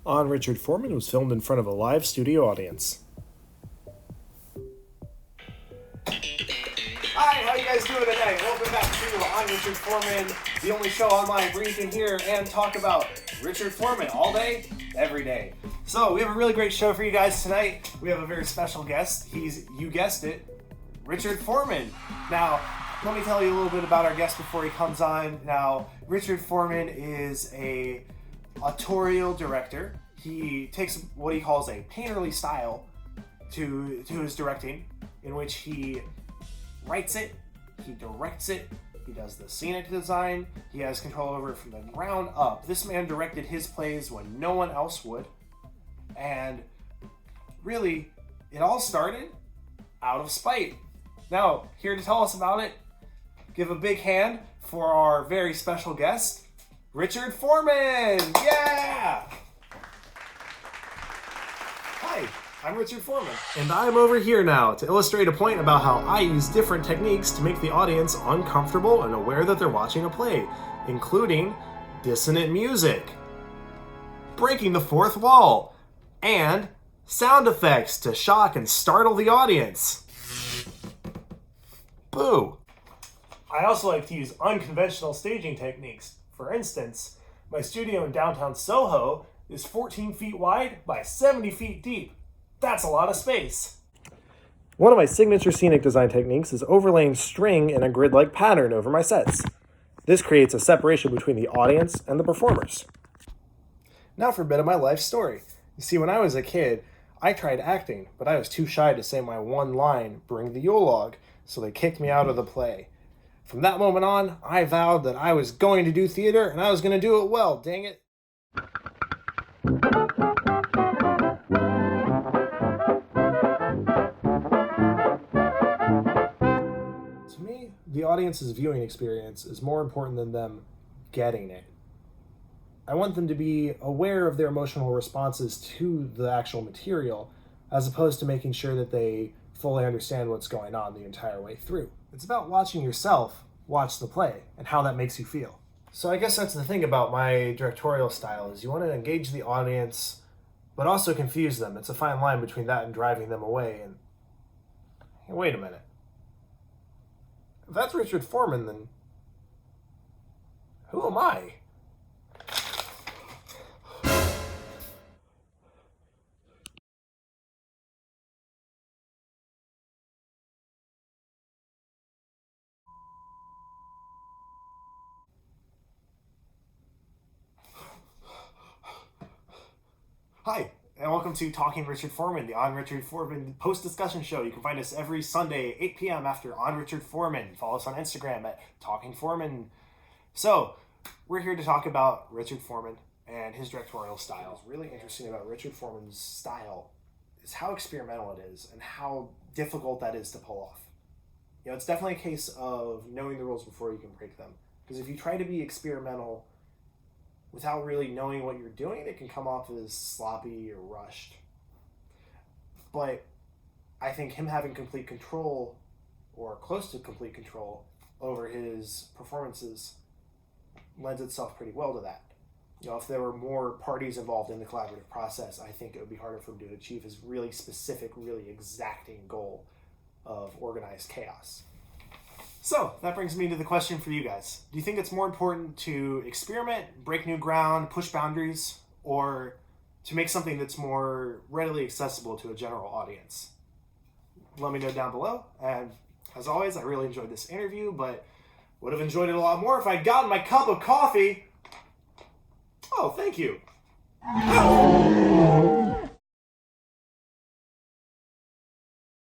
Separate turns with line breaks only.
On Richard Foreman was filmed in front of a live studio audience.
Hi, how you guys doing today? Welcome back to On Richard Foreman, the only show online where you can hear and talk about Richard Foreman all day, every day. So we have a really great show for you guys tonight. We have a very special guest. He's, you guessed it, Richard Foreman. Now, let me tell you a little bit about our guest before he comes on. Now, Richard Foreman is a autorial director. He takes what he calls a painterly style to his directing, in which he writes it, he directs it, he does the scenic design, he has control over it from the ground up. This man directed his plays when no one else would, and really, it all started out of spite. Now, here to tell us about it, give a big hand for our very special guest, Richard Foreman! Yeah! Hi, I'm Richard Foreman.
And I'm over here now to illustrate a point about how I use different techniques to make the audience uncomfortable and aware that they're watching a play, including dissonant music, breaking the fourth wall, and sound effects to shock and startle the audience. Boo! I also like to use unconventional staging techniques. For instance, my studio in downtown Soho is 14 feet wide by 70 feet deep. That's a lot of space. One of my signature scenic design techniques is overlaying string in a grid-like pattern over my sets. This creates a separation between the audience and the performers. Now for a bit of my life story. You see, when I was a kid, I tried acting, but I was too shy to say my one line, "Bring the Yule log," so they kicked me out of the play. From that moment on, I vowed that I was going to do theater, and I was going to do it well, dang it. To me, the audience's viewing experience is more important than them getting it. I want them to be aware of their emotional responses to the actual material, as opposed to making sure that they fully understand what's going on the entire way through. It's about watching yourself watch the play and how that makes you feel. So I guess that's the thing about my directorial style, is you want to engage the audience, but also confuse them. It's a fine line between that and driving them away. And hey, wait a minute. If that's Richard Foreman, then who am I? Hi, and welcome to Talking Richard Foreman, the On Richard Foreman post-discussion show. You can find us every Sunday, 8 p.m. after On Richard Foreman. Follow us on Instagram at Talking Foreman. So, we're here to talk about Richard Foreman and his directorial style. What's really interesting about Richard Foreman's style is how experimental it is and how difficult that is to pull off. You know, it's definitely a case of knowing the rules before you can break them. Because if you try to be experimental without really knowing what you're doing, it can come off as sloppy or rushed. But I think him having complete control, or close to complete control, over his performances lends itself pretty well to that. You know, if there were more parties involved in the collaborative process, I think it would be harder for him to achieve his really specific, really exacting goal of organized chaos. So, that brings me to the question for you guys. Do you think it's more important to experiment, break new ground, push boundaries, or to make something that's more readily accessible to a general audience? Let me know down below. And as always, I really enjoyed this interview, but would have enjoyed it a lot more if I'd gotten my cup of coffee. Oh, thank you.